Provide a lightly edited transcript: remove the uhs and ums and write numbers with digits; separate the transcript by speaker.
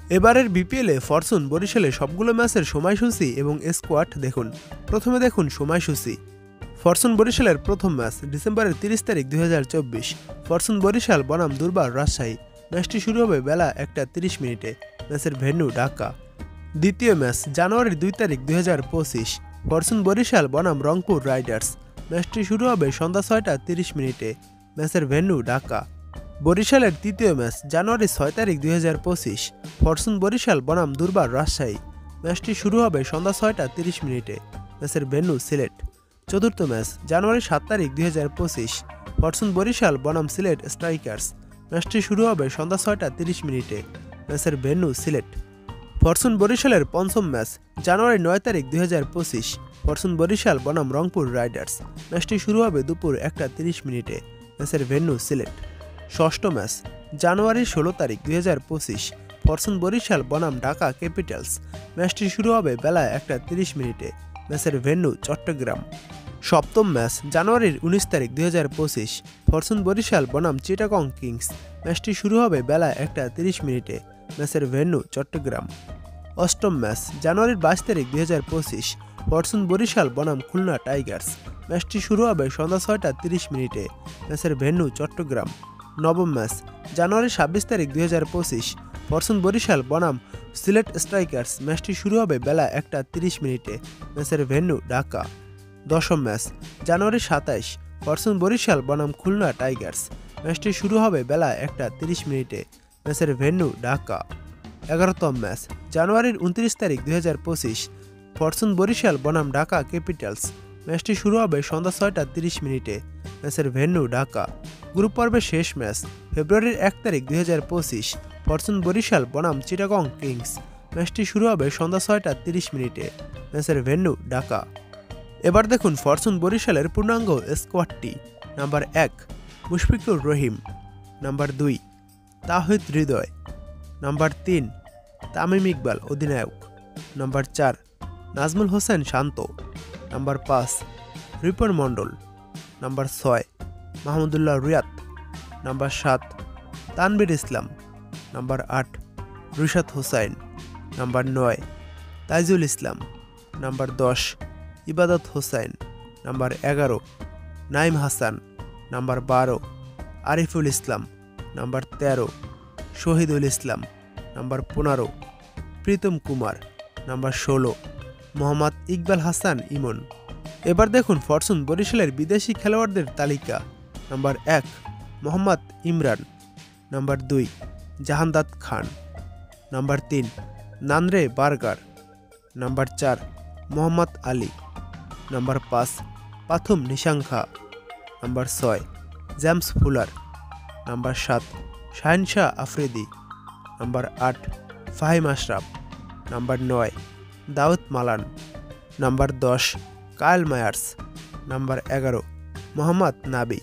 Speaker 1: এবারের বিপিএলে ফরচুন বরিশালে সবগুলো ম্যাচের সময়সূচি এবং স্কোয়াড দেখুন। প্রথমে দেখুন সময়সূচি। ফরচুন বরিশালের প্রথম ম্যাচ ডিসেম্বরের 30 তারিখ 2024। ফরচুন বরিশাল বনাম দুর্বার রাজশাহী। ম্যাচটি শুরু হবে বেলা 1:30 মিনিটে। ম্যাচের ভেন্যু ঢাকা। দ্বিতীয় ম্যাচ জানুয়ারির 2 তারিখ 2025। ফরচুন বরিশাল বনাম রংপুর রাইডার্স। ম্যাচটি শুরু হবে সন্ধ্যা 6:30 মিনিটে। ম্যাচের ভেন্যু ঢাকা। বরিশালের তৃতীয় ম্যাচ জানুয়ারি 6 তারিখ 2025। ফরচুন বরিশাল বনাম দুর্বার রাজশাহী। ম্যাচটি শুরু হবে সন্ধ্যা 6:30 মিনিটে। ম্যাচের ভেন্যু সিলেট। চতুর্থ ম্যাচ জানুয়ারি 7 তারিখ 2025। ফরচুন বরিশাল বনাম সিলেট স্ট্রাইকার্স। ম্যাচটি শুরু হবে সন্ধ্যা 6:30 মিনিটে। ম্যাচের ভেন্যু সিলেট। ফরচুন বরিশালের পঞ্চম ম্যাচ জানুয়ারি 9 তারিখ 2025। ফরচুন বরিশাল বনাম রংপুর রাইডার্স। ম্যাচটি শুরু হবে দুপুর 1:30 মিনিটে। ম্যাচের ভেন্যু সিলেট। ষষ্ঠ ম্যাচ জানুয়ারি 16 তারিখ 2025। ফরচুন বরিশাল বনাম ঢাকা ক্যাপিটালস। ম্যাচটি শুরু হবে বেলা 1:30 মিনিটে। ম্যাচের ভেন্যু চট্টগ্রাম। সপ্তম ম্যাচ জানুয়ারির 19 তারিখ 2025। ফরচুন বরিশাল বনাম চিটাগং কিংস। ম্যাচটি শুরু হবে বেলা 1:30 মিনিটে। ম্যাচের ভেন্যু চট্টগ্রাম। অষ্টম ম্যাচ জানুয়ারির 22 তারিখ 2025। ফরচুন বরিশাল বনাম খুলনা টাইগার্স। ম্যাচটি শুরু হবে সন্ধ্যা 6:30 মিনিটে। ম্যাচের ভেন্যু চট্টগ্রাম। নবম ম্যাচ জানুয়ারি 26 তারিখ 2025। ফরচুন বরিশাল বনাম সিলেট স্ট্রাইকার্স। ম্যাচটি শুরু হবে বেলা 1:30 মিনিটে। ম্যাচের ভেন্যু ঢাকা। দশম ম্যাচ জানুয়ারি 27। ফরচুন বরিশাল বনাম খুলনা টাইগার্স। ম্যাচটি শুরু হবে বেলা 1:30 মিনিটে। ম্যাচের ভেন্যু ঢাকা। 11তম ম্যাচ জানুয়ারির 29 তারিখ 2025। ফরচুন বরিশাল বনাম ঢাকা ক্যাপিটালস। ম্যাচটি শুরু হবে সন্ধ্যা 6:30 মিনিটে। ম্যাচের ভেন্যু ঢাকা। গ্রুপ পর্বের শেষ ম্যাচ ফেব্রুয়ারির 1 তারিখ 2025। ফরচুন বরিশাল বনাম চিটাগং কিংস। ম্যাচটি শুরু হবে সন্ধ্যা 6:30 মিনিটে। ম্যাচের ভেন্যু ঢাকা। এবার দেখুন ফরচুন বরিশালের পূর্ণাঙ্গ স্কোয়াডটি। নাম্বার 1 মুশফিকুর রহিম। নাম্বার 2 তাহিদ হৃদয়। নাম্বার 3 তামিম ইকবাল অধিনায়ক। নাম্বার 4 নাজমুল হোসেন শান্ত। নাম্বার 5 রিপন মণ্ডল। নাম্বার 6 মাহমুদুল্লাহ রিয়াদ। নাম্বার 7 তানভীর ইসলাম। নাম্বার 8 রিশাদ হোসাইন। নাম্বার 9 তাইজুল ইসলাম। নাম্বার 10 ইবাদত Hossain. Number 11 Naim Hasan. Number 12 Ariful Islam. Number 13 Shahidul Islam. Number 15 Pritam Kumar. Number 16 Mohammad Iqbal Hasan ইমন। এবার দেখুন ফরচুন বরিশালের বিদেশি খেলোয়াড়দের তালিকা। Number 1 Mohammad Imran. Number 2 Jahandad Khan. Number 3 Nandre Burger. Number 4 Mohammad Ali. Number 5 Pathum Nissanka. Number 6 James Fuller. Number 7 Shaheen Shah Afridi. Number 8 Faheem Ashraf. Number 9 Dawid Malan. Number 10 Kyle Mayers. Number 11 Mohammad নাবি।